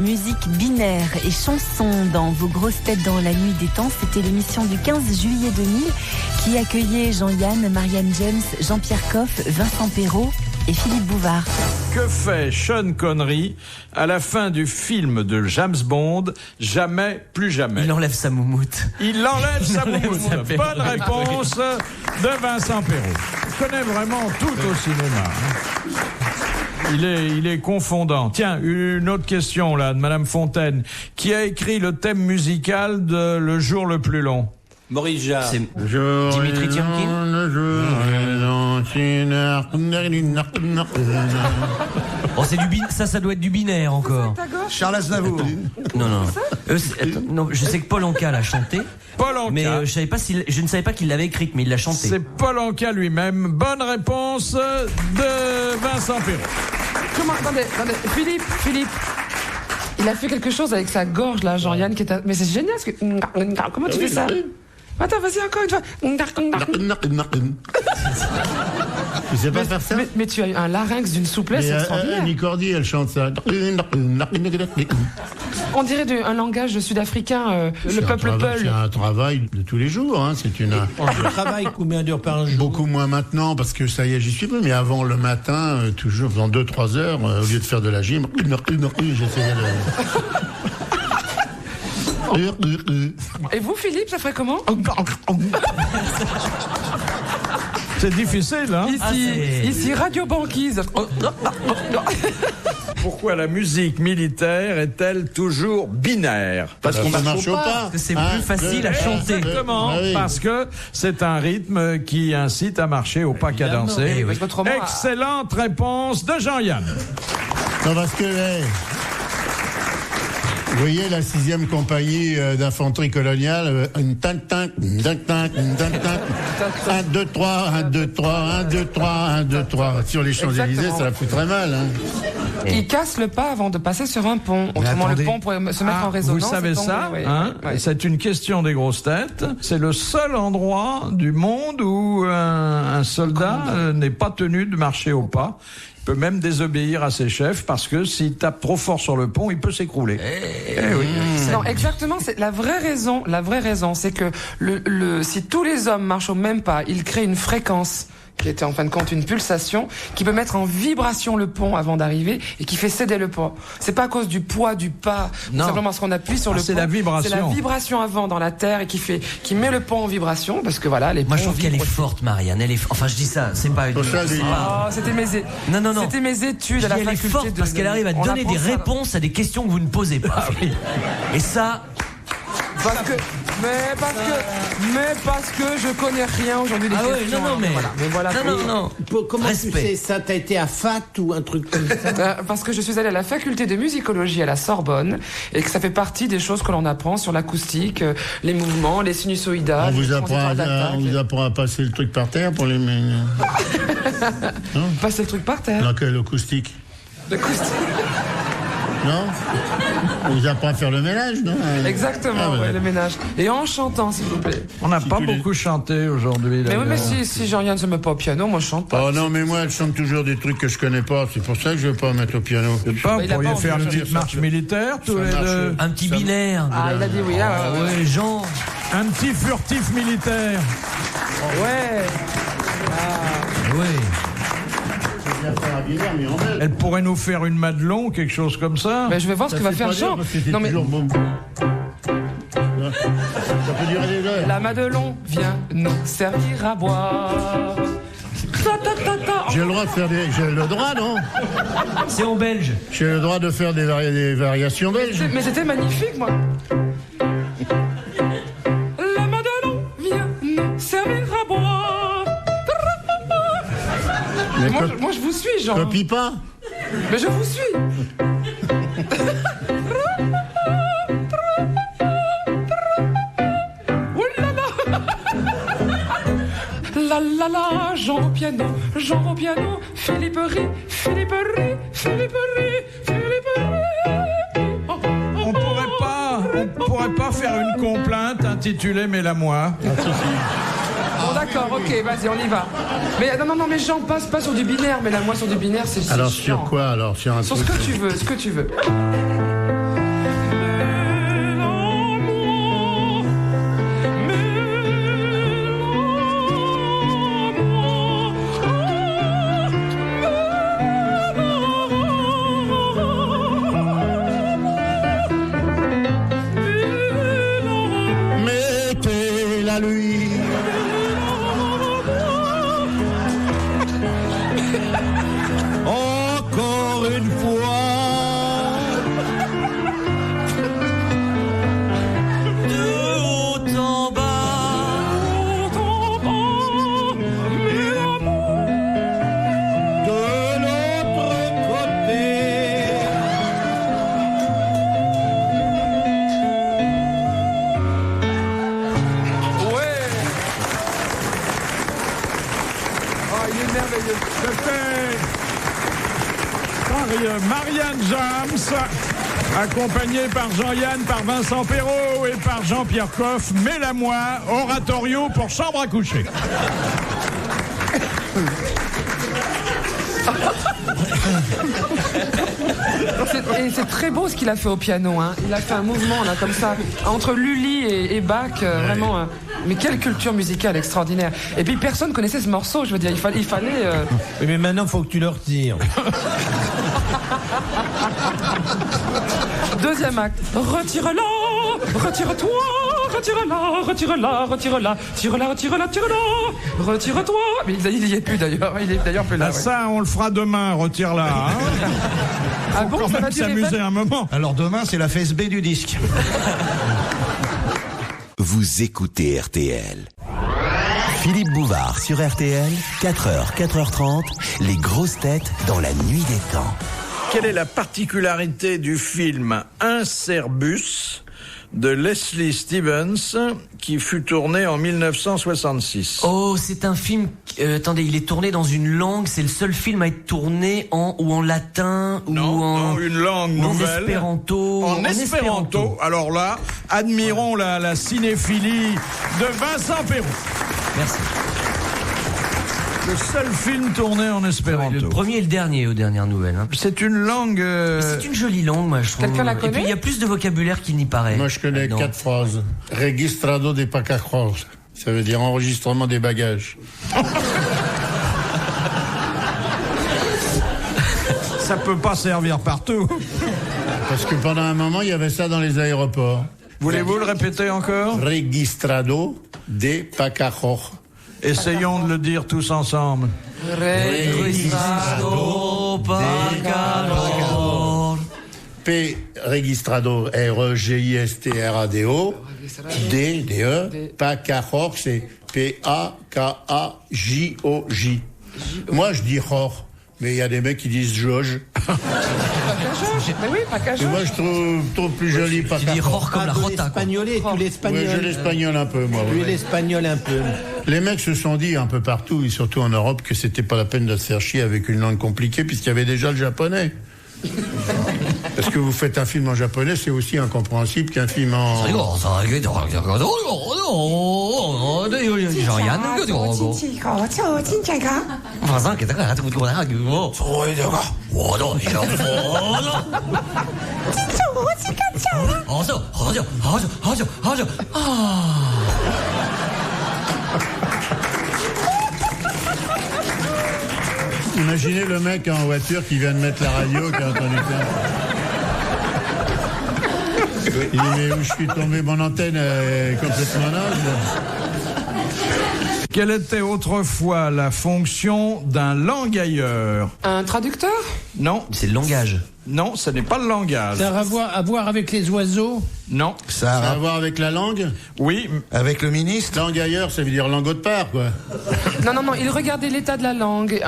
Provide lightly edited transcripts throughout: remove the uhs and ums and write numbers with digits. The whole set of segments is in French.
musique binaire et chanson dans vos grosses têtes dans la nuit des temps. C'était l'émission du 15 juillet 2000 qui accueillait Jean-Yann, Marianne James, Jean-Pierre Coff, Vincent Perrault et Philippe Bouvard. Que fait Sean Connery à la fin du film de James Bond, Jamais, plus jamais? Il enlève sa moumoute. Il enlève sa moumoute. Bonne réponse de Vincent Perrault. Il connaît vraiment tout au cinéma. Il est confondant. Tiens, une autre question là de Madame Fontaine. Qui a écrit le thème musical de Le jour le plus long? Maurice Jarre. C'est Dimitri Tiomkin. Oh, c'est ça doit être du binaire encore. Charles Aznavour. Non. Non, je sais que Paul Anka l'a chanté. Paul Anka. Mais je ne savais pas qu'il l'avait écrite, mais il l'a chantée. C'est Paul Anka lui-même. Bonne réponse de Vincent Perrault. Comment, attendez, Philippe. Il a fait quelque chose avec sa gorge là, Jean-Yann, mais c'est génial. Comment tu fais ça? Attends, vas-y encore une fois. Tu sais pas faire ça? Mais tu as un larynx d'une souplesse extraordinaire. Annie Cordy, elle chante ça. On dirait un langage sud-africain, le peuple Peul. C'est un travail de tous les jours. Hein. C'est Le travail, combien d'heures par jour? Beaucoup moins maintenant, parce que ça y est, j'y suis plus. Mais avant, le matin, toujours dans 2-3 heures, au lieu de faire de la gym, j'essayais de... Et vous, Philippe, ça ferait comment? C'est difficile, hein? Ici, Radio Banquise. Pourquoi la musique militaire est-elle toujours binaire? Parce qu'on marche au pas. Parce que c'est plus facile à chanter. Exactement, parce que c'est un rythme qui incite à marcher au pas cadencé. Excellente réponse de Jean-Yann. Non, parce que... Vous voyez la 6e compagnie d'infanterie coloniale, 1, 2, 3, 1, 2, 3, 1, 2, 3, 1, 2, 3. Sur les Champs-Élysées, ça la fout très mal. Hein. Il casse le pas avant de passer sur un pont. Autrement, le pont pourrait se mettre en résonance. Vous savez ça, hein? C'est une question des grosses têtes. C'est le seul endroit du monde où un soldat n'est pas tenu de marcher au pas. Il peut même désobéir à ses chefs parce que s'il tape trop fort sur le pont, il peut s'écrouler. Oui. Non, exactement. C'est la vraie raison. La vraie raison, c'est que si tous les hommes marchent au même pas, ils créent une fréquence qui était en fin de compte une pulsation qui peut mettre en vibration le pont avant d'arriver et qui fait céder le pont. C'est pas à cause du poids du pas, simplement parce qu'on appuie sur le pont. C'est la vibration. C'est la vibration avant dans la terre et qui met le pont en vibration parce que voilà, les ponts. Moi, je trouve qu'elle est forte, Marianne. Enfin, je dis ça, c'est pas une. C'était mes études à la faculté. Elle est forte parce qu'elle arrive à donner des réponses à des questions que vous ne posez pas. Et ça. Parce que je connais rien aujourd'hui des questions. Non. Comment tu sais ça? T'as été à FAT ou un truc comme ça? Parce que je suis allée à la faculté de musicologie à la Sorbonne et que ça fait partie des choses que l'on apprend sur l'acoustique, les mouvements, les sinusoïdales. On vous apprend à passer le truc par terre pour les... Passer le truc par terre? Non, que l'acoustique. L'acoustique. Non? On vous apprend à faire le ménage, non? Exactement, le ménage. Et en chantant, s'il vous plaît. On n'a pas beaucoup chanté aujourd'hui. Mais oui, mais si Jean-Yann ne se met pas au piano, moi je chante pas. Oh non, mais moi, elle chante toujours des trucs que je connais pas. C'est pour ça que je veux pas mettre au piano. Vous pourriez faire une petite marche militaire, tous les deux. Un petit binaire. Ah, il a dit oui. Ouais, Jean. Un petit furtif militaire. Ouais. Oui. Elle pourrait nous faire une Madelon, quelque chose comme ça. Mais je vais voir ce que va faire Jean. Non mais ça peut durer des heures. La Madelon vient nous servir à boire. J'ai le droit de faire j'ai le droit, non? C'est en belge. J'ai le droit de faire des variations belges. Mais c'était magnifique, moi. La Madelon vient nous servir à boire. Moi, je vous suis, Jean. Copie pas. Mais je vous suis. La, Jean au piano, Philippe rit. On pourrait pas faire une complainte intitulée Mets-la-moi. Bon d'accord, ok, vas-y, on y va. Mais non, mais Jean, passe pas sur du binaire, mais là, moi sur du binaire, c'est alors chiant. sur quoi alors? Sur ce que tu veux. Il est merveilleux. C'était Marianne James, accompagnée par Jean-Yann, par Vincent Perrault et par Jean-Pierre Coff. Mets-la-moi, oratorio pour chambre à coucher. Et c'est très beau ce qu'il a fait au piano. Hein. Il a fait un mouvement là comme ça entre Lully et Bach, vraiment. Mais quelle culture musicale extraordinaire. Et puis personne connaissait ce morceau. Je veux dire, il fallait. Oui, mais maintenant, faut que tu le retires. Deuxième acte. Retire-la, retire-toi, retire-la, retire-la, retire-la, tire-la, retire-la, tire-la, retire-toi. Mais il y est plus d'ailleurs. Il est d'ailleurs plus là. Ah, ça, on le fera demain. Retire-la. Hein. Ah bon, Quand ça va même s'amuser un moment. Alors demain, c'est la phase B du disque. Vous écoutez RTL. Philippe Bouvard sur RTL, 4h, 4h30, les grosses têtes dans la nuit des temps. Quelle est la particularité du film Incerbus de Leslie Stevens qui fut tourné en 1966? Oh, c'est un film. Attendez, il est tourné dans une langue. C'est le seul film à être tourné en latin ou non, une langue nouvelle. En espéranto. Alors là, admirons la cinéphilie de Vincent Perrault. Merci. Le seul film tourné en espéranto. Le premier et le dernier aux dernières nouvelles. Hein. C'est une langue. C'est une jolie langue, moi, je trouve. Quelqu'un la connaît ? Et puis il y a plus de vocabulaire qu'il n'y paraît. Moi, je connais 4 phrases. Registrado de pasajeros. Ça veut dire enregistrement des bagages. Ça peut pas servir partout. Parce que pendant un moment, il y avait ça dans les aéroports. Voulez-vous le répéter encore ? Registrado de pasajeros. Essayons de le dire tous ensemble. Registrado pasajeros. P. Registrado, R-E-G-I-S-T-R-A-D-O. D, D-E. Pasajeros, c'est P-A-K-A-J-O-J. Moi, je dis Jor, mais il y a des mecs qui disent Jauge. Mais oui, pas qu'à Et moi, je trouve plus joli Tu dis rore comme la rota. L'espagnolé, tu Oui, l'espagnol. je l'espagnol un peu, moi. Tu Ouais. l'espagnol un peu. Les mecs se sont dit un peu partout, et surtout en Europe, que c'était pas la peine de se faire chier avec une langue compliquée, puisqu'il y avait déjà le japonais. Parce que vous faites un film en japonais, c'est aussi incompréhensible qu'un film en... Jean-Yann. Imaginez le mec en voiture qui vient de mettre la radio, qui a entendu ça. Il dit, mais où je suis tombé, mon antenne est complètement naze. Quelle était autrefois la fonction d'un langailleur ? Un traducteur ? Non, C'est le langage. non, ce n'est pas le langage. Ça a à voir avec les oiseaux. Non, Ça a à voir avec la langue. oui, Avec le ministre. Langue ailleurs, ça veut dire langue autre part, quoi. Non, il regardait l'état de la langue.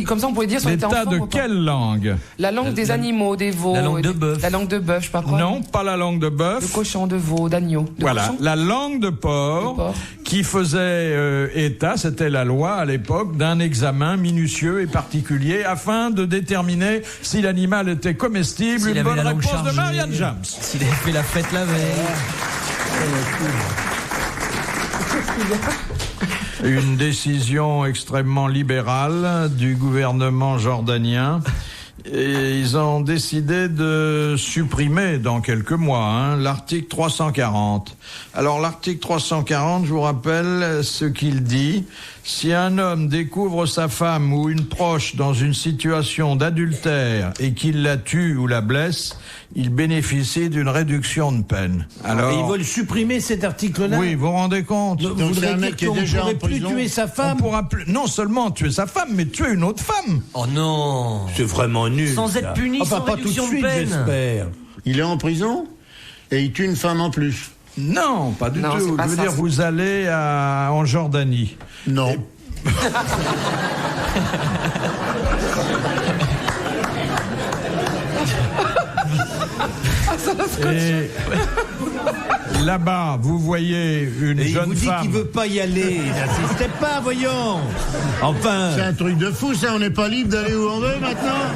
Comme ça, on pouvait dire si on était l'état enfant de ou pas. quelle langue ? La langue des animaux, des veaux. La langue de bœuf. La langue de bœuf, je sais pas quoi. Non, pas la langue de De bœuf. cochon, de veau, d'agneau. De Voilà, cochon. la langue de porc, De porc. qui faisait état, c'était la loi à l'époque, d'un examen minutieux et particulier afin de déterminer si l'animal était comestible. S'il Une avait bonne la langue réponse de chargée. Marianne James. S'il avait fait la fête la veille. Une décision extrêmement libérale du gouvernement jordanien. Et ils ont décidé de supprimer dans quelques mois l'article 340. Alors l'article 340, je vous rappelle ce qu'il dit. Si un homme découvre sa femme ou une proche dans une situation d'adultère et qu'il la tue ou la blesse, il bénéficie d'une réduction de peine. Alors, Et ils veulent supprimer cet article-là. oui, vous vous rendez compte ? Vous Donc, c'est voudrez un dire mec qui est qu'on déjà pourrait en plus prison. tuer sa On femme. pourra plus, non seulement tuer sa femme, mais tuer une autre femme. Oh non. C'est vraiment nul. Sans être puni, Enfin, sans pas tout de réduction de suite, peine. j'espère. Il est en prison et il tue une femme en plus. Non, pas du Non, tout. c'est pas Je veux ça, dire, c'est- vous allez en Jordanie. Non. Et là-bas, vous voyez une Et il jeune vous dit femme. qu'il veut pas y aller. N'insistez pas, voyons. Enfin. C'est un truc de fou, ça. On n'est pas libre d'aller où on veut maintenant.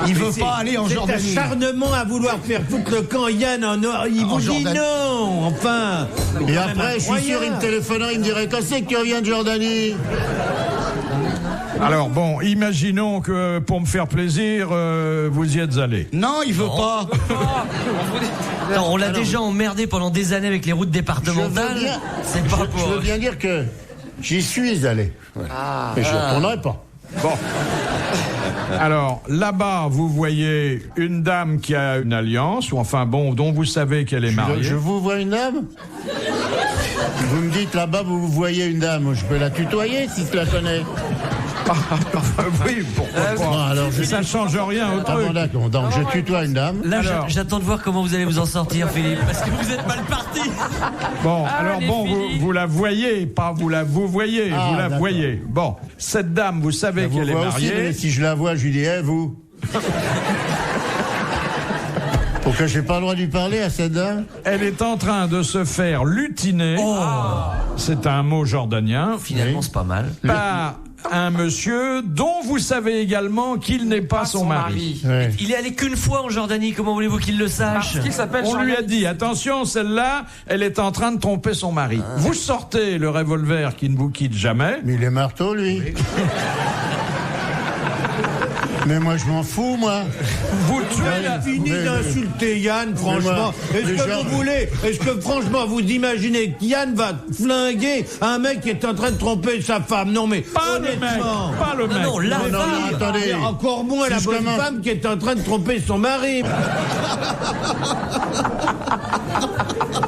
Il veut pas aller en Jordanie. C'est acharnement à vouloir faire foutre le camp. Yann, il vous dit Jordanie. non. Enfin. Et après, je suis sûr, il me téléphonerait, il me dirait: qu'est-ce que tu reviens de Jordanie? Alors bon, imaginons que pour me faire plaisir, vous y êtes allé. Non, il veut pas. Non, on l'a déjà emmerdé pendant des années avec les routes départementales. C'est pas Je veux bien dire que j'y suis allé. Ouais. Mais je ne retournerai pas. Bon. Alors, là-bas, vous voyez une dame qui a une alliance, ou enfin bon, dont vous savez qu'elle est mariée. Je vous vois une dame? Vous me dites là-bas, vous voyez une dame. Je peux la tutoyer si je la connais. Oui, pourquoi pas. Bon, alors Ça change rien au Ah truc. bon, d'accord. Donc, je tutoie une dame. Là, Alors. j'attends de voir comment vous allez vous en sortir, Philippe, parce que vous êtes mal parti. Bon, alors allez, bon, Philippe. vous la voyez, pas vous voyez, Ah, vous la d'accord. voyez. Bon, cette dame, vous savez Vous qu'elle est voyez aussi, mariée. mais si je la vois, je lui dis: eh, vous. Pourquoi j'ai pas le droit de lui parler à cette dame? Elle est en train de se faire lutiner. C'est un mot jordanien. Finalement, c'est pas mal. Par un monsieur dont vous savez également qu'il n'est pas son mari. Ouais. Il est allé qu'une fois en Jordanie, comment voulez-vous qu'il le sache? Parce qu'il s'appelle On lui a Jean-Yann. dit, attention, celle-là, elle est en train de tromper son mari. Vous sortez le revolver qui ne vous quitte jamais. Mais il est marteau, lui. Mais moi, je m'en fous, moi. Vous tuez la... Fini Mais- d'insulter Yann, franchement. Est-ce déjà- que vous voulez, est-ce que franchement vous imaginez que Yann va flinguer un mec qui est en train de tromper sa femme? Non mais Pas le mec, honnêtement. pas le mec. Non, la Non, femme. mais attendez. Encore moins Si la je bonne commence- femme qui est en train de tromper son mari.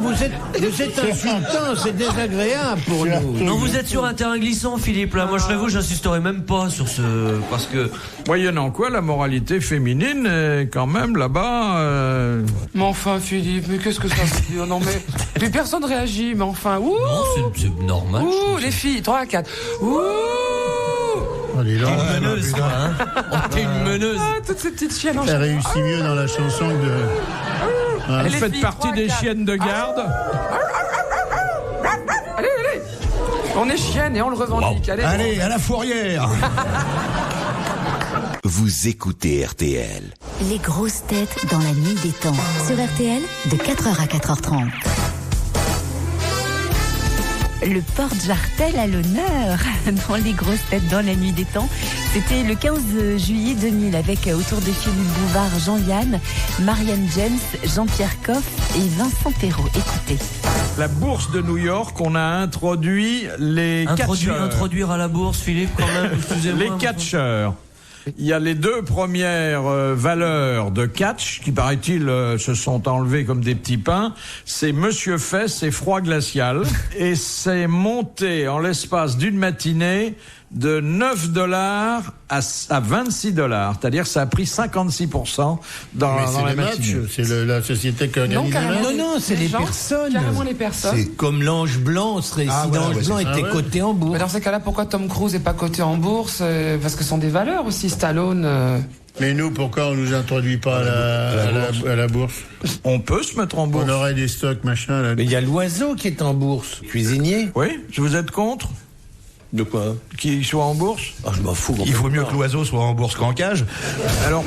Vous êtes insultant, c'est désagréable pour nous. Non, vous êtes sur un terrain glissant, Philippe. Là, moi, je serais vous, j'insisterai même pas sur ce, parce que Moyennant quoi, la moralité féminine est quand même là-bas... Mais enfin, Philippe, mais qu'est-ce que ça veut dire? Non, mais personne réagit, mais enfin, ouh! non, c'est normal. je Ouh, trouve les filles, 3 à 4. Ouh! Oh, dis donc. ça. Meneuse, toi, hein. Oh, t'es une meneuse. Ah, toutes ces petites chiennes en Elle réussit mieux dans la chanson que de... Vous les faites filles, partie 3 à des 4. chiennes de garde. Allez, allez! On est chiennes et on le revendique. Allez, Allez, à la fourrière. Vous écoutez RTL. Les grosses têtes dans la nuit des temps. Sur RTL, de 4h à 4h30. Le porte-jartel à l'honneur dans les grosses têtes dans la nuit des temps. C'était le 15 juillet 2000 avec autour de Philippe Bouvard, Jean-Yann, Marianne James, Jean-Pierre Coff et Vincent Perrault. Écoutez. La bourse de New York, on a introduit les catcheurs. Introduire à la bourse, Philippe, quand même. Excusez-moi. Les catcheurs. Il y a les deux premières valeurs de catch qui, paraît-il, se sont enlevées comme des petits pains. C'est Monsieur Fess et Froid Glacial. Et c'est monté en l'espace d'une matinée de $9 à $26. C'est-à-dire ça a pris 56% dans Mais la c'est les matinée. matchs, c'est la société qui organise les carrément. matchs. Non, c'est les gens, personnes. Carrément les personnes. C'est comme l'ange blanc serait si voilà, l'ange ouais, blanc c'est ça, était ouais. coté en Mais bourse. dans ces cas-là, pourquoi Tom Cruise n'est pas coté en bourse? Parce que ce sont des valeurs aussi, Stallone. Mais nous, pourquoi on nous introduit pas à la bourse? On peut se mettre en bourse. On aurait des stocks, machin, là. Mais il y a l'oiseau qui est en bourse, cuisinier. Oui, vous êtes contre De quoi? qu'il soit en bourse? Ah, je m'en fous. Il vaut mieux que l'oiseau soit en bourse qu'en cage. Alors,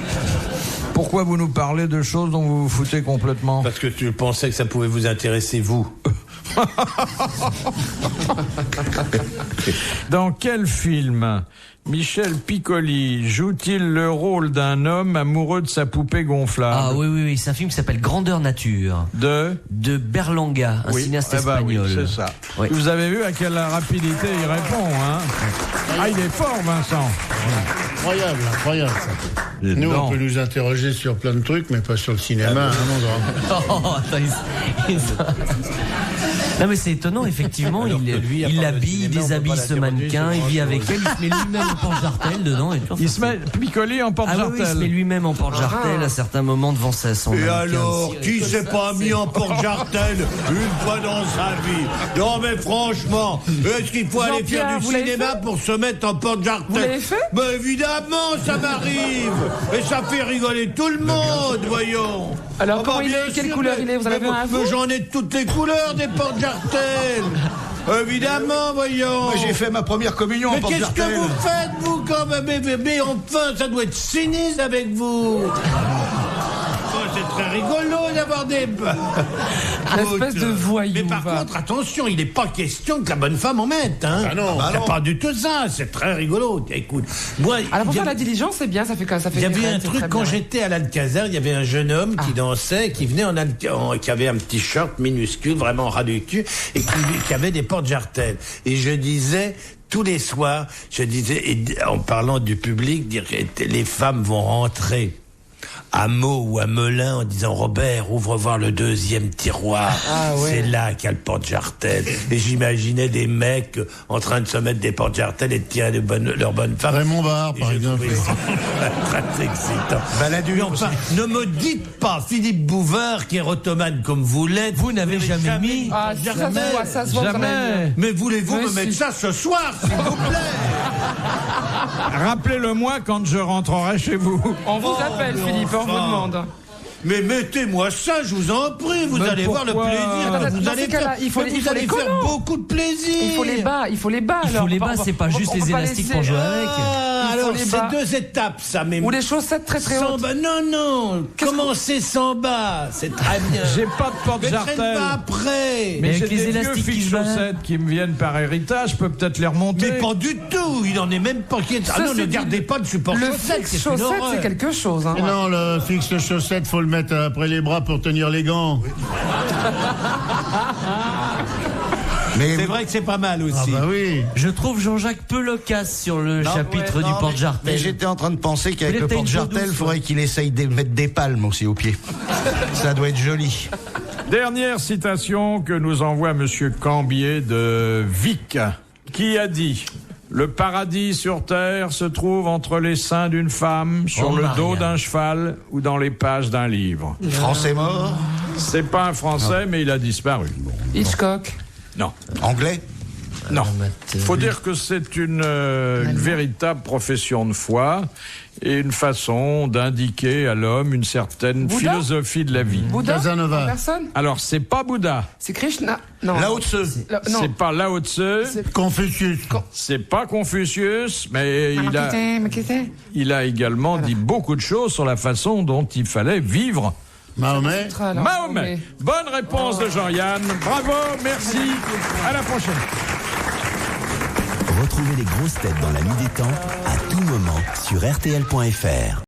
pourquoi vous nous parlez de choses dont vous vous foutez complètement? Parce que tu pensais que ça pouvait vous intéresser, vous. Dans quel film Michel Piccoli joue-t-il le rôle d'un homme amoureux de sa poupée gonflable? Ah oui, c'est un film qui s'appelle Grandeur Nature, De de Berlanga, un cinéaste eh ben oui, espagnol. c'est ça. Oui. Vous avez vu à quelle rapidité il répond, hein? Ah, il est fort, Vincent. Incroyable, incroyable. Ça. Nous, Non. on peut nous interroger sur plein de trucs, mais pas sur le cinéma, hein, mon grand. Oh, attends, non mais c'est étonnant, effectivement, il habille, déshabille ce mannequin, il vit avec elle, il se met lui-même en porte-jartel dedans et tout. Il se met Piccoli en Ah oui, porte-jartel. il se met lui-même en porte-jartel à certains moments devant son Et mannequin. alors, qui s'est pas mis en porte-jartel une fois dans sa vie? Non mais franchement, est-ce qu'il faut aller Jean-Pierre, faire du vous l'avez cinéma fait? pour se mettre en porte-jartel? Vous l'avez fait? Ben évidemment, ça m'arrive. Et ça fait rigoler tout le monde, voyons. Alors, Oh, comment bah, il bien est? Quelle sûr, couleur il est? Vous en mais avez un à vous? j'en ai de toutes les couleurs des porte-jartelles. Évidemment, voyons. Moi, j'ai fait ma première communion en Mais qu'est-ce que porte-jartel. vous faites, vous, quand même? Mais enfin, ça doit être cynique avec vous. Oh, c'est très rigolo d'avoir des... L'espèce de voyou. Mais par contre, attention, il n'est pas question que la bonne femme en mette. Hein. Ah non. C'est pas du tout ça, c'est très rigolo. Écoute, moi... Alors pour il y faire a- la diligence, c'est bien, ça fait quoi? Ça fait il y avait des un rêves, c'est truc très quand bien. j'étais à l'Alcazar, il y avait un jeune homme qui dansait, qui venait qui avait un petit short minuscule, vraiment ras du cul, et qui avait des porte-jartelles. Et je disais tous les soirs, en parlant du public, dire que les femmes vont rentrer à Meaux ou à Melun en disant Robert, ouvre voir le deuxième tiroir. Ah ouais. C'est là qu'il y a le porte-jartel. Et j'imaginais des mecs en train de se mettre des porte-jartels et de tirer leur bonne femme. Raymond Barre, Et par je exemple. trouvais ça très excitant. Mais enfin, ne me dites pas, Philippe Bouvard, qui est ottomane comme vous l'êtes. Vous n'avez jamais mis. Ah, ça se voit, ça se voit. Jamais. vous en avez mis. Mais voulez-vous Mais me si. mettre ça ce soir, s'il vous plaît? Rappelez-le-moi quand je rentrerai chez vous. On vous appelle, Philippe, on vous demande. Mais mettez-moi ça, je vous en prie, vous Mais allez voir le pourquoi? plaisir. Attends, Vous dans allez ces cas-là, faire, il faut les vous allez colos. faire beaucoup de plaisir. Il faut les bas, il faut les bas. Il faut alors. les On bas, va- c'est pas on va- juste on les va pas élastiques laisser- pour jouer avec. Ah, Il faut alors les c'est bas. 2 étapes, ça. Mais Ou les chaussettes très très sans hautes. bas, non, commencez sans bas, c'est très bien. J'ai pas de porte-jartel. Mettez le bas après. Mais avec j'ai les des vieux élastiques qui fils se battent. chaussettes qui me viennent par héritage, je peux peut-être les remonter. Mais pas du tout, il en est même pas qui. Ah non, Ceci ne dit, gardez pas de support Le chaussette, fixe c'est une chaussette, horreur. c'est quelque chose. Hein. Mais non, le fixe chaussette, faut le mettre après les bras pour tenir les gants. Mais C'est vrai que c'est pas mal aussi. Ah bah oui. Je trouve Jean-Jacques peu loquace sur le chapitre du porte-jartel. Mais j'étais en train de penser qu'avec Peut-être le t'as une porte-jartel, peau il douce, faudrait qu'il essaye de mettre des palmes aussi aux pieds. Ça doit être joli. Dernière citation que nous envoie Monsieur Cambier de Vic, qui a dit « Le paradis sur terre se trouve entre les seins d'une femme, sur Oh, le dos Marianne. d'un cheval ou dans les pages d'un livre. Français mort, » C'est pas un Français, mais il a disparu. Hitchcock. Non, anglais. non. Faut dire que c'est une véritable profession de foi et une façon d'indiquer à l'homme une certaine Bouddha philosophie de la vie. Bouddha. Casanova. En personne. Alors, c'est pas Bouddha, C'est Krishna. Non. Lao Tse. Non. c'est pas Lao Tse, Confucius. c'est pas Confucius, mais Maquette. il a également dit beaucoup de choses sur la façon dont il fallait vivre. Mahomet. Mahomet. Bonne réponse de Jean-Yann. Bravo, merci. À la prochaine. Retrouvez les grosses têtes dans la nuit des temps à tout moment sur RTL.fr.